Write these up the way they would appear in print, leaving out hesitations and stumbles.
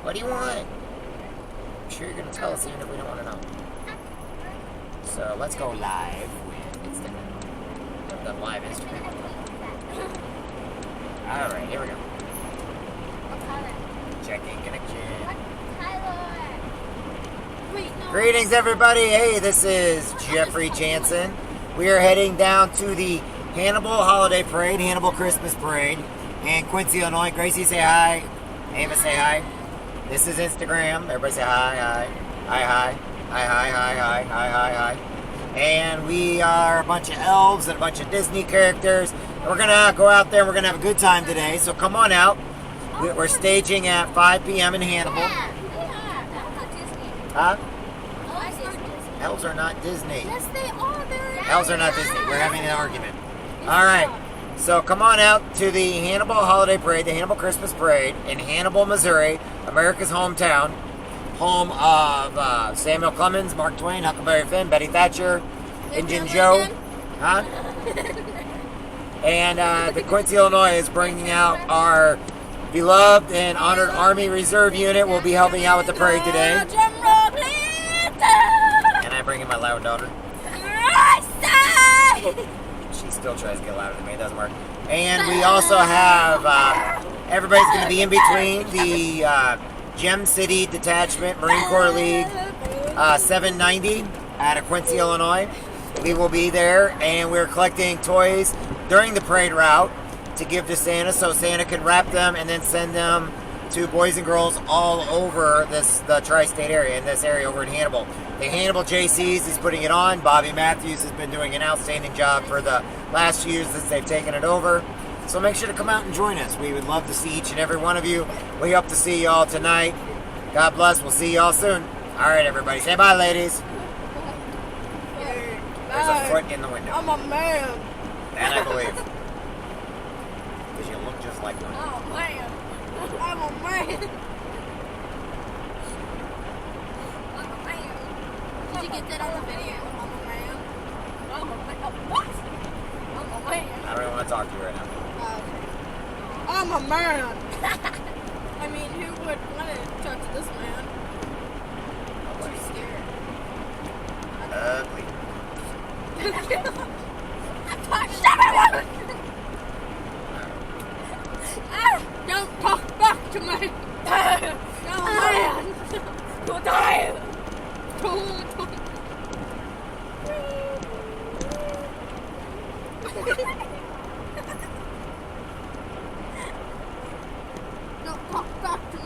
What do you want? I'm sure you're going to tell us even if we don't want to know. So let's go live with Instagram. The live Instagram. Alright, here we go. Checking connection. Greetings, everybody. Hey, this is Jeffrey Jansen. We are heading down to the Hannibal Holiday Parade, Hannibal Christmas Parade in Quincy, Illinois. Gracie, say hi. Ava, say hi. This is Instagram. Everybody say hi, hi. Hi, hi. Hi, hi, hi, hi, hi, hi, hi. And we are a bunch of elves and a bunch of Disney characters. And we're going to go out there and we're going to have a good time today. So come on out. We're staging at 5 p.m. in Hannibal. Huh? Elves are not Disney. Yes, they are. Elves are not Disney. We're having an argument. All right. So come on out to the Hannibal Holiday Parade, the Hannibal Christmas Parade in Hannibal, Missouri, America's hometown. Home of Samuel Clemens, Mark Twain, Huckleberry Finn, Betty Thatcher, Injun Joe. Huh? And the Quincy, Illinois is bringing out our beloved and honored Army Reserve unit. Will be helping out with the parade today. And I bring in my loud daughter. She still tries to get louder than me. It doesn't work. And we also have everybody's going to be in between the Gem City Detachment Marine Corps League 790 out of Quincy, Illinois. We will be there, and we're collecting toys during the parade route to give to Santa, so Santa can wrap them and then send them to boys and girls all over the tri-state area, in this area over in Hannibal. The Hannibal JCs is putting it on. Bobby Matthews has been doing an outstanding job for the last few years since they've taken it over. So make sure to come out and join us. We would love to see each and every one of you. We hope to see y'all tonight. God bless. We'll see y'all soon. All right, everybody. Say bye, ladies. There's a foot in the window. I'm a man. And I believe. Because you look just like one. Oh, man. I'm a man. I'm a man. Did you get that on the video? I'm a man. I'm a man. What? I'm a man. I don't even want to talk to you right now. I'm a man. I mean, who would want to talk to this man? I'm too scared. Ugly. Don't talk back to me. I'm a man. You'll die. Don't talk back to me.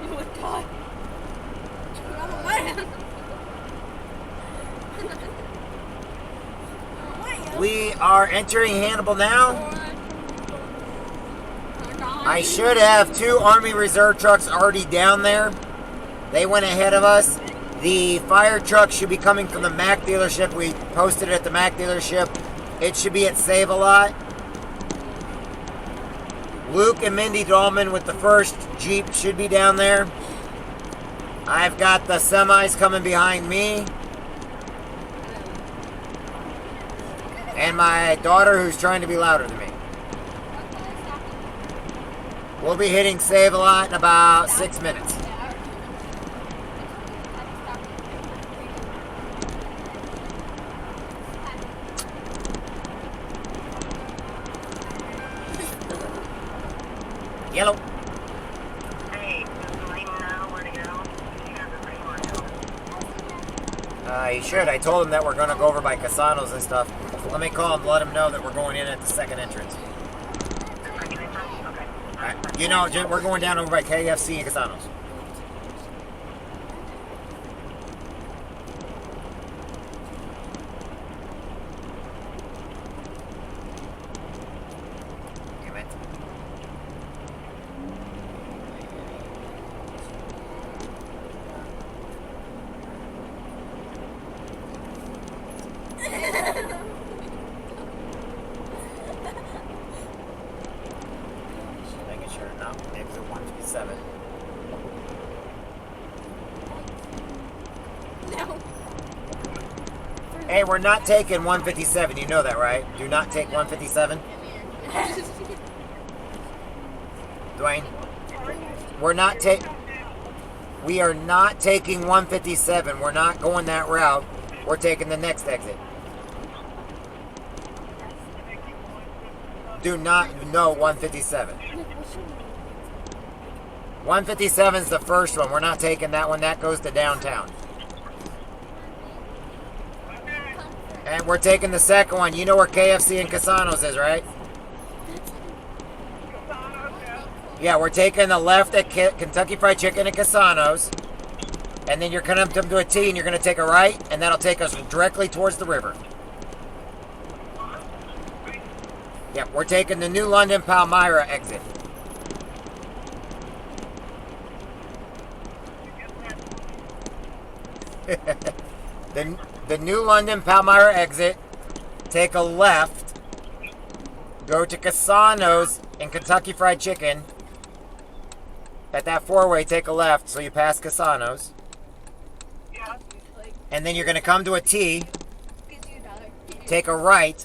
You would die. I'm a man. We are entering Hannibal now. I should have 2 Army Reserve trucks already down there. They went ahead of us. The fire truck should be coming from the Mack dealership. We posted it at the Mack dealership. It should be at Save-A-Lot. Luke and Mindy Dahlman with the first Jeep should be down there. I've got the semis coming behind me. And my daughter who's trying to be louder than me. We'll be hitting Save-A-Lot in about 6 minutes. Yellow. Hey, does Lane know where to go? He hasn't been where to go. He should. I told him that we're going to go over by Casanos and stuff. Let me call him, let him know that we're going in at the second entrance. The second entrance? Okay. Alright. You know, we're going down over by KFC and Casanos. Damn it. Making sure not exit 157. No. Hey, we're not taking 157. You know that, right? Do not take 157. Dwayne? We're not We are not taking 157. We're not going that route. We're taking the next exit. Do not know 157. 157 is the first one. We're not taking that one. That goes to downtown. And we're taking the second one. You know where KFC and Casanos is, right? Yeah, we're taking the left at Kentucky Fried Chicken and Casanos. And then you're going to come to a T and you're going to take a right. And that'll take us directly towards the river. Yeah, we're taking the New London Palmyra exit. The New London Palmyra exit, take a left, go to Casanos and Kentucky Fried Chicken. At that four-way, take a left so you pass Casanos. And then you're going to come to a T, take a right,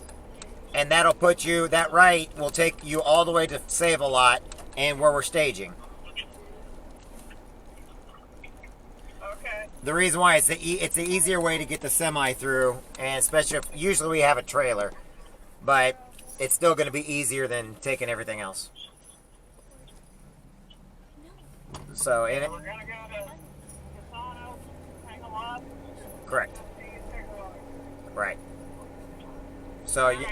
and that'll put you, that right will take you all the way to Save-A-Lot and where we're staging. The reason why it's the easier way to get the semi through, and especially if usually we have a trailer, but it's still going to be easier than taking everything else. So in it, We're gonna go to Casanos, take a left. correct, Take a left. right. So you,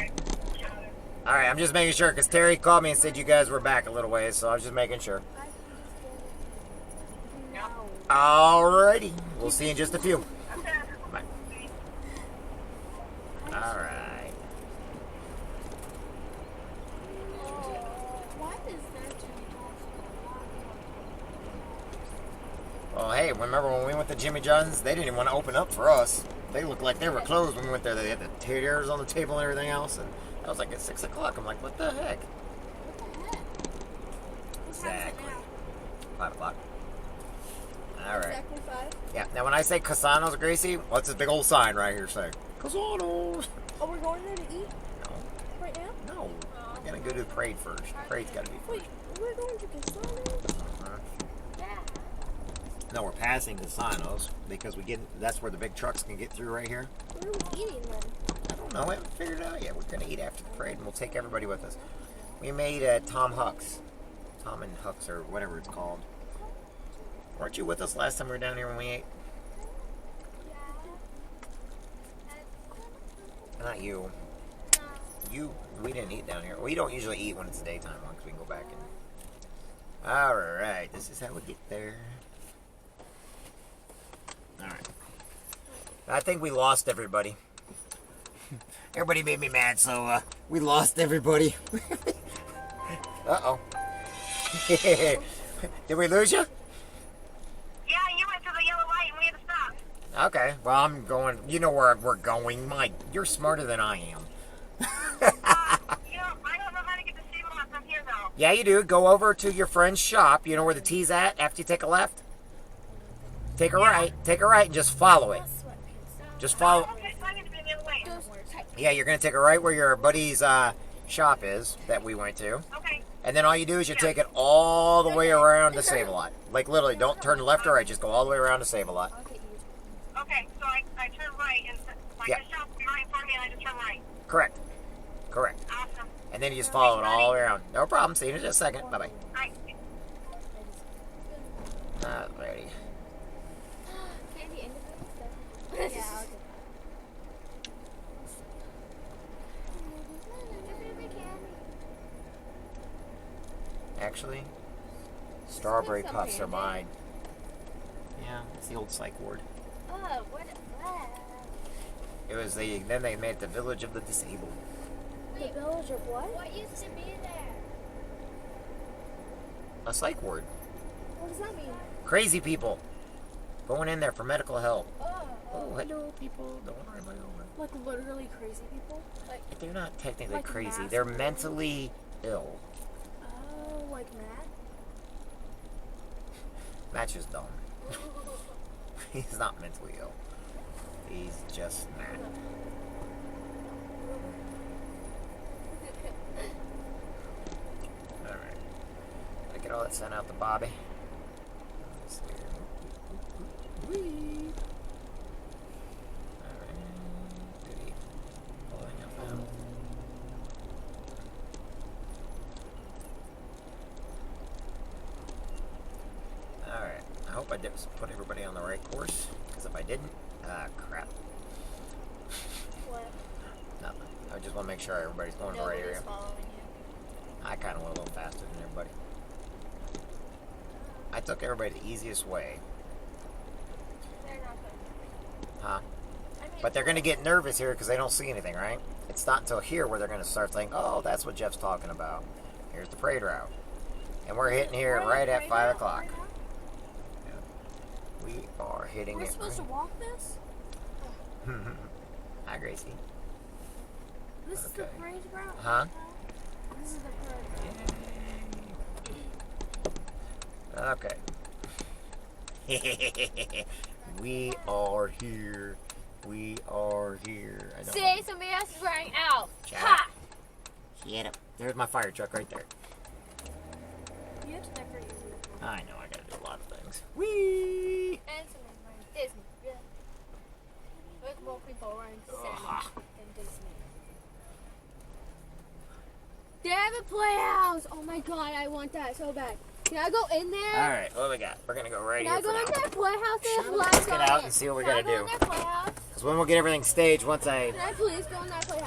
all right, I'm just making sure because Terry called me and said you guys were back a little ways, so I was just making sure. Alrighty, we'll see you in just a few. Bye. Alright. Well, hey, remember when we went to Jimmy John's? They didn't even want to open up for us. They looked like they were closed when we went there. They had the chairs on the table and everything else. And I was like, at 6 o'clock. I'm like, what the heck? Exactly. 5 o'clock. Alright. Exactly 5. Yeah, now when I say Casanos, Gracie, what's this big old sign right here saying? Casanos! Oh, we're going there to eat No. right now? No. We're going to go to the parade first. The parade's got to be first. Wait, we're going to Casanos? No, we're passing Casanos because that's where the big trucks can get through right here. Where are we eating then? I don't know. We haven't figured it out yet. We're going to eat after the parade and we'll take everybody with us. We made Tom Huck's. Tom and Huck's or whatever it's called. Weren't you with us last time we were down here when we ate? Not you. We didn't eat down here. We don't usually eat when it's daytime because we can go back and... Alright, this is how we get there. Alright. I think we lost everybody. Everybody made me mad, so we lost everybody. Uh-oh. Did we lose you? Yeah, you went to the yellow light and we had to stop. Okay, well, I'm going... You know where we're going. Mike, you're smarter than I am. I don't know how to get to Save-A-Lot from here, though. Yeah, you do. Go over to your friend's shop. You know where the T's at after you take a left? Take a right. Take a right and just follow it. Just follow... Okay, so I need to be the other way. Yeah, you're going to take a right where your buddy's shop is that we went to. Okay. And then all you do is you take it all the way around to Save-A-Lot. Like, literally, don't turn left or right. Just go all the way around to Save-A-Lot. Okay, so I turn right and Yeah. the shop's right for me and I just turn right. Correct. Correct. Awesome. And then you just follow it all the way around. No problem. See you in just a second. Bye-bye. Alright. Alrighty. Candy and the stuff. Yeah, I'll get Actually, strawberry puffs are mine. Yeah, it's the old psych ward. Oh, what? It was then they made it the village of the disabled. The village of what? What used to be there? A psych ward. What does that mean? Crazy people going in there for medical help. Oh, Oh, hello, people. Don't worry about it. Like literally crazy people? Like, They're not technically Like crazy. mass They're murder? mentally ill. oh, like Matt? Matt's just dumb. He's not mentally ill. He's just mad. Alright. Gotta get get all that sent out to Bobby. Let's see here. Whee! Alright. Goody. Pulling up now. Alright. I hope I did put everybody on the right course. Because if I didn't, crap. What? Nothing. I just want to make sure everybody's going to the right Nobody's area. following you. I kind of went a little faster than everybody. I took everybody the easiest way. They're not good. Huh? I mean, But they're going to get nervous here because they don't see anything, right? It's not until here where they're going to start saying, oh, that's what Jeff's talking about. Here's the parade route. And we're hitting here right at 5 o'clock. We are hitting We're it. supposed to walk this? Hi, Gracie. This is the Okay. parade route? Huh? This is the parade route. Okay. We are here. We are here. I don't know. See, somebody else is running out. Chat. Ha! Shut up. There's my fire truck right there. You have to never use it. I know, I gotta do a lot of things. Whee! And somebody's running Disney. Yeah. There's more people running Santa than Disney. They have a playhouse! Oh my god, I want that so bad. Can I go in there? Alright, what do we got? We're gonna go right Can I here go for in now. that playhouse? They have Let's lights get on out it. and see what we Can I gotta go do. in that playhouse? Because when we'll get everything staged, once I... Can I please go in that playhouse?